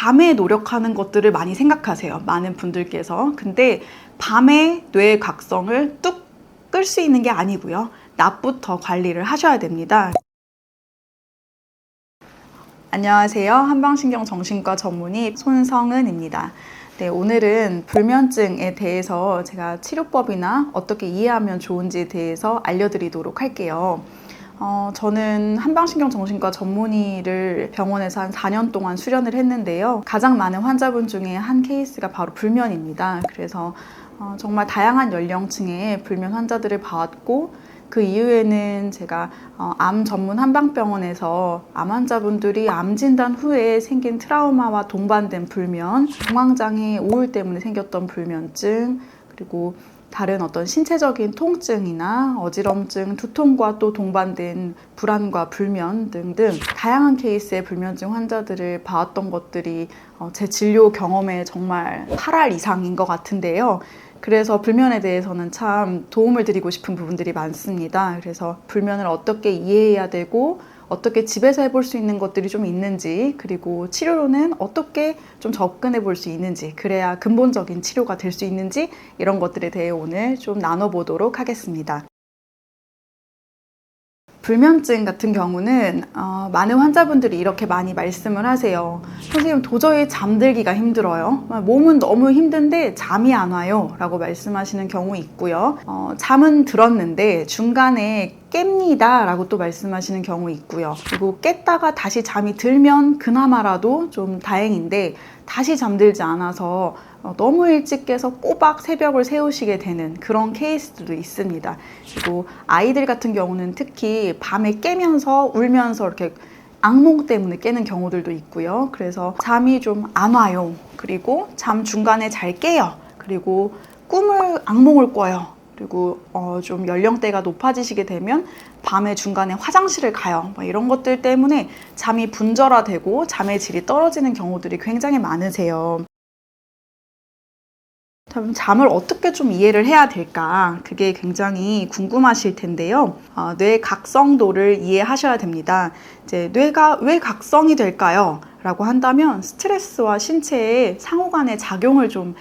밤에 노력하는 것들을 많이 생각하세요. 많은 분들께서. 근데 밤에 뇌의 각성을 뚝 끌 수 있는 게 아니고요. 낮부터 관리를 하셔야 됩니다. 안녕하세요. 한방신경정신과 전문의 손성은입니다. 네, 오늘은 불면증에 대해서 제가 치료법이나 어떻게 이해하면 좋은지에 대해서 알려드리도록 할게요. 저는 한방신경정신과 전문의를 병원에서 한 4년 동안 수련을 했는데요. 가장 많은 환자분 중에 한 케이스가 바로 불면입니다. 그래서 정말 다양한 연령층의 불면 환자들을 봐왔고, 그 이후에는 제가 암 전문 한방병원에서 암 환자분들이 암 진단 후에 생긴 트라우마와 동반된 불면, 공황장애 우울 때문에 생겼던 불면증, 그리고 다른 어떤 신체적인 통증이나 어지럼증, 두통과 또 동반된 불안과 불면 등등 다양한 케이스의 불면증 환자들을 봐왔던 것들이 제 진료 경험의 정말 8할 이상인 것 같은데요. 그래서 불면에 대해서는 참 도움을 드리고 싶은 부분들이 많습니다. 그래서 불면을 어떻게 이해해야 되고 어떻게 집에서 해볼 수 있는 것들이 좀 있는지, 그리고 치료로는 어떻게 좀 접근해 볼 수 있는지, 그래야 근본적인 치료가 될 수 있는지, 이런 것들에 대해 오늘 좀 나눠보도록 하겠습니다. 불면증 같은 경우는 많은 환자분들이 이렇게 많이 말씀을 하세요. 선생님, 도저히 잠들기가 힘들어요. 몸은 너무 힘든데 잠이 안 와요 라고 말씀하시는 경우 있고요. 잠은 들었는데 중간에 깹니다 라고 또 말씀하시는 경우 있고요. 그리고 깼다가 다시 잠이 들면 그나마라도 좀 다행인데, 다시 잠들지 않아서 너무 일찍 깨서 꼬박 새벽을 새우시게 되는 그런 케이스들도 있습니다. 그리고 아이들 같은 경우는 특히 밤에 깨면서 울면서 이렇게 악몽 때문에 깨는 경우들도 있고요. 그래서 잠이 좀 안 와요. 그리고 잠 중간에 잘 깨요. 그리고 악몽을 꿔요. 그리고 좀 연령대가 높아지시게 되면 밤에 중간에 화장실을 가요. 이런 것들 때문에 잠이 분절화되고 잠의 질이 떨어지는 경우들이 굉장히 많으세요. 잠을 어떻게 좀 이해를 해야 될까? 그게 굉장히 궁금하실 텐데요. 뇌 각성도를 이해하셔야 됩니다. 이제 뇌가 왜 각성이 될까요? 라고 한다면 스트레스와 신체의 상호간의 작용을 좀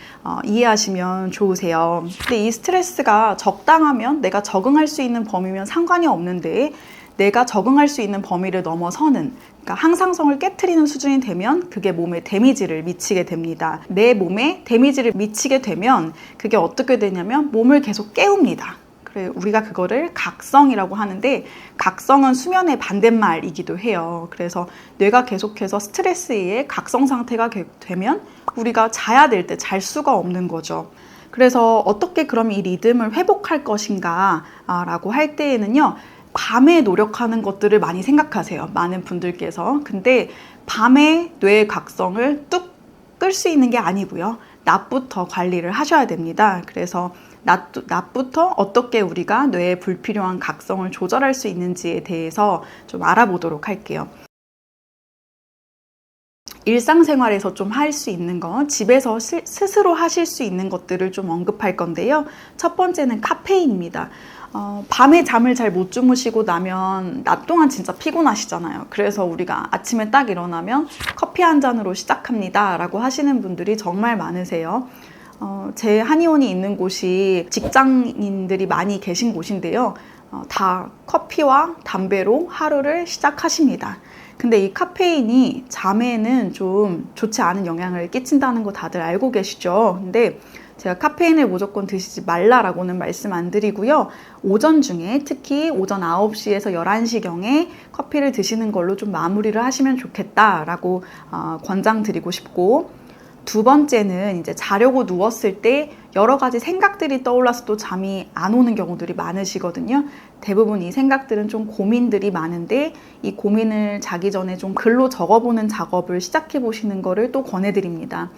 이해하시면 좋으세요. 근데 이 스트레스가 적당하면, 내가 적응할 수 있는 범위면 상관이 없는데, 내가 적응할 수 있는 범위를 넘어서는, 그러니까 항상성을 깨트리는 수준이 되면 그게 몸에 데미지를 미치게 됩니다. 내 몸에 데미지를 미치게 되면 그게 어떻게 되냐면 몸을 계속 깨웁니다. 그래, 우리가 그거를 각성이라고 하는데, 각성은 수면의 반대말이기도 해요. 그래서 뇌가 계속해서 스트레스에 의해 각성 상태가 되면 우리가 자야 될 때 잘 수가 없는 거죠. 그래서 어떻게 그럼 이 리듬을 회복할 것인가 라고 할 때에는요, 밤에 노력하는 것들을 많이 생각하세요. 많은 분들께서. 근데 밤에 뇌의 각성을 뚝 끌 수 있는 게 아니고요. 낮부터 관리를 하셔야 됩니다. 그래서 낮부터 어떻게 우리가 뇌의 불필요한 각성을 조절할 수 있는지에 대해서 좀 알아보도록 할게요. 일상생활에서 좀 할 수 있는 거, 집에서 스스로 하실 수 있는 것들을 좀 언급할 건데요. 첫 번째는 카페인입니다. 밤에 잠을 잘 못 주무시고 나면 낮 동안 진짜 피곤하시잖아요. 그래서 우리가 아침에 딱 일어나면 커피 한 잔으로 시작합니다 라고 하시는 분들이 정말 많으세요. 제 한의원이 있는 곳이 직장인들이 많이 계신 곳인데요. 다 커피와 담배로 하루를 시작하십니다. 근데 이 카페인이 잠에는 좀 좋지 않은 영향을 끼친다는 거 다들 알고 계시죠? 근데 제가 카페인을 무조건 드시지 말라라고는 말씀 안 드리고요. 오전 중에, 특히 오전 9시에서 11시경에 커피를 드시는 걸로 좀 마무리를 하시면 좋겠다라고 권장드리고 싶고, 두 번째는 이제 자려고 누웠을 때 여러 가지 생각들이 떠올라서 또 잠이 안 오는 경우들이 많으시거든요. 대부분 이 생각들은 좀 고민들이 많은데, 이 고민을 자기 전에 좀 글로 적어보는 작업을 시작해 보시는 거를 또 권해드립니다.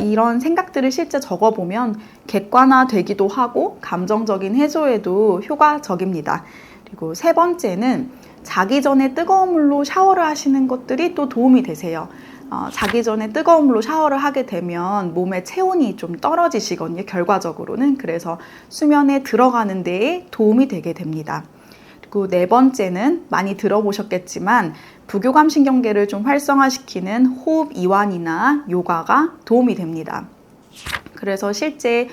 이런 생각들을 실제 적어보면 객관화되기도 하고 감정적인 해소에도 효과적입니다. 그리고 세 번째는 자기 전에 뜨거운 물로 샤워를 하시는 것들이 또 도움이 되세요. 자기 전에 뜨거운 물로 샤워를 하게 되면 몸의 체온이 좀 떨어지시거든요, 결과적으로는. 그래서 수면에 들어가는 데에 도움이 되게 됩니다. 그리고 네 번째는 많이 들어보셨겠지만 부교감 신경계를 좀 활성화시키는 호흡 이완이나 요가가 도움이 됩니다. 그래서 실제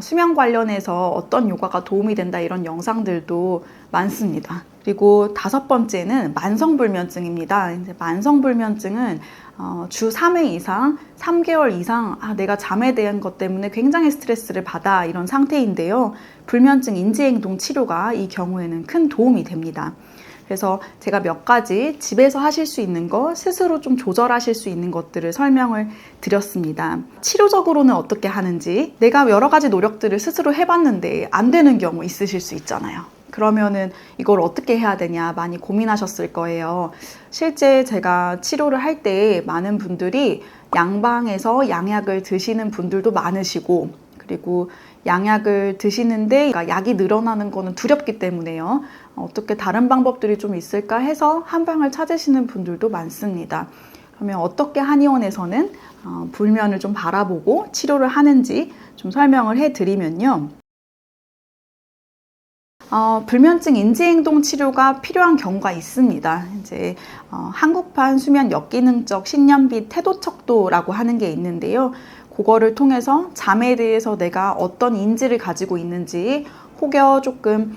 수면 관련해서 어떤 요가가 도움이 된다 이런 영상들도 많습니다. 그리고 다섯 번째는 만성불면증입니다. 이제 만성불면증은 주 3회 이상, 3개월 이상 내가 잠에 대한 것 때문에 굉장히 스트레스를 받아 이런 상태인데요. 불면증 인지행동 치료가 이 경우에는 큰 도움이 됩니다. 그래서 제가 몇 가지 집에서 하실 수 있는 거, 스스로 좀 조절하실 수 있는 것들을 설명을 드렸습니다. 치료적으로는 어떻게 하는지, 내가 여러 가지 노력들을 스스로 해봤는데 안 되는 경우 있으실 수 있잖아요. 그러면은 이걸 어떻게 해야 되냐 많이 고민하셨을 거예요. 실제 제가 치료를 할 때 많은 분들이 양방에서 양약을 드시는 분들도 많으시고, 그리고 양약을 드시는데 약이 늘어나는 거는 두렵기 때문에요. 어떻게 다른 방법들이 좀 있을까 해서 한방을 찾으시는 분들도 많습니다. 그러면 어떻게 한의원에서는 불면을 좀 바라보고 치료를 하는지 좀 설명을 해드리면요. 불면증 인지행동 치료가 필요한 경우가 있습니다. 이제 한국판 수면 역기능적 신념비 태도척도라고 하는 게 있는데요. 그거를 통해서 잠에 대해서 내가 어떤 인지를 가지고 있는지, 혹여 조금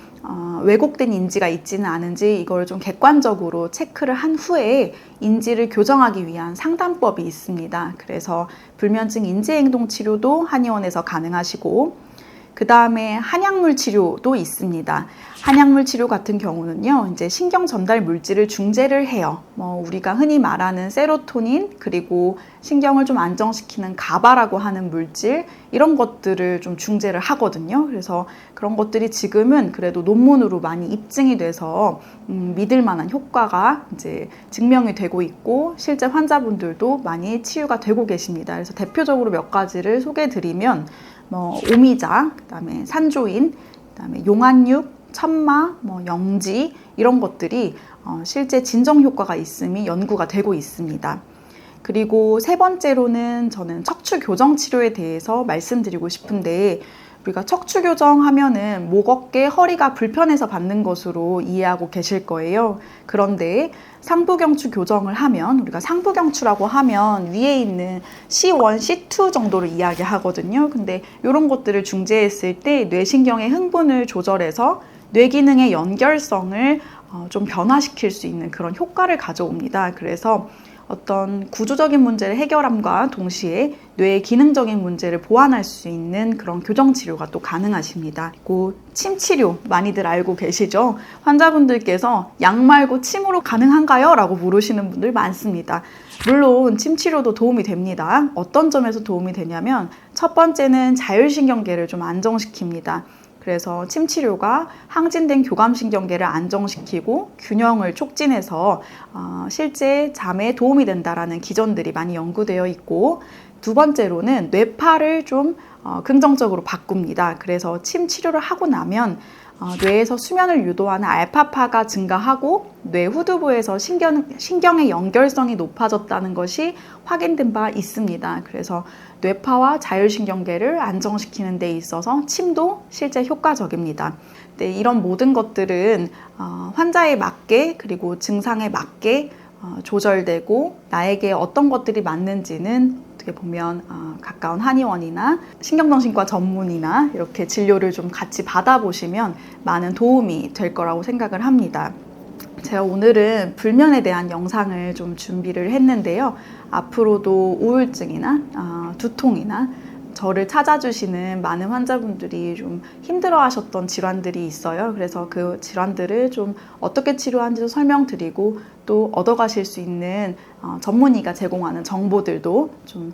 왜곡된 인지가 있지는 않은지 이걸 좀 객관적으로 체크를 한 후에 인지를 교정하기 위한 상담법이 있습니다. 그래서 불면증 인지행동 치료도 한의원에서 가능하시고, 그 다음에 한약물 치료도 있습니다. 한약물 치료 같은 경우는요, 이제 신경 전달 물질을 중재를 해요. 우리가 흔히 말하는 세로토닌, 그리고 신경을 좀 안정시키는 가바라고 하는 물질, 이런 것들을 좀 중재를 하거든요. 그래서 그런 것들이 지금은 그래도 논문으로 많이 입증이 돼서 믿을 만한 효과가 이제 증명이 되고 있고, 실제 환자분들도 많이 치유가 되고 계십니다. 그래서 대표적으로 몇 가지를 소개해드리면, 오미자, 그다음에 산조인, 그다음에 용안육, 천마, 영지 이런 것들이 실제 진정 효과가 있음이 연구가 되고 있습니다. 그리고 세 번째로는 저는 척추 교정 치료에 대해서 말씀드리고 싶은데, 우리가 척추 교정 하면은 목, 어깨, 허리가 불편해서 받는 것으로 이해하고 계실 거예요. 그런데 상부경추 교정을 하면, 우리가 상부경추라고 하면 위에 있는 C1, C2 정도를 이야기하거든요. 근데 이런 것들을 중재했을 때 뇌신경의 흥분을 조절해서 뇌기능의 연결성을 좀 변화시킬 수 있는 그런 효과를 가져옵니다. 그래서 어떤 구조적인 문제를 해결함과 동시에 뇌의 기능적인 문제를 보완할 수 있는 그런 교정 치료가 또 가능하십니다. 그리고 침 치료 많이들 알고 계시죠? 환자분들께서 약 말고 침으로 가능한가요? 라고 물으시는 분들 많습니다. 물론 침 치료도 도움이 됩니다. 어떤 점에서 도움이 되냐면, 첫 번째는 자율신경계를 좀 안정시킵니다. 그래서 침 치료가 항진된 교감신경계를 안정시키고 균형을 촉진해서 실제 잠에 도움이 된다라는 기전들이 많이 연구되어 있고, 두 번째로는 뇌파를 좀 긍정적으로 바꿉니다. 그래서 침 치료를 하고 나면 뇌에서 수면을 유도하는 알파파가 증가하고 뇌 후두부에서 신경의 연결성이 높아졌다는 것이 확인된 바 있습니다. 그래서 뇌파와 자율신경계를 안정시키는 데 있어서 침도 실제 효과적입니다. 네, 이런 모든 것들은 환자에 맞게, 그리고 증상에 맞게 조절되고, 나에게 어떤 것들이 맞는지는 어떻게 보면 가까운 한의원이나 신경정신과 전문의나 이렇게 진료를 좀 같이 받아보시면 많은 도움이 될 거라고 생각을 합니다. 제가 오늘은 불면에 대한 영상을 좀 준비를 했는데요. 앞으로도 우울증이나 두통이나 저를 찾아주시는 많은 환자분들이 좀 힘들어 하셨던 질환들이 있어요. 그래서 그 질환들을 좀 어떻게 치료하는지도 설명드리고, 또 얻어가실 수 있는 전문의가 제공하는 정보들도 좀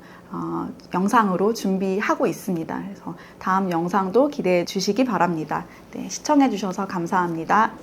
영상으로 준비하고 있습니다. 그래서 다음 영상도 기대해 주시기 바랍니다. 네, 시청해 주셔서 감사합니다.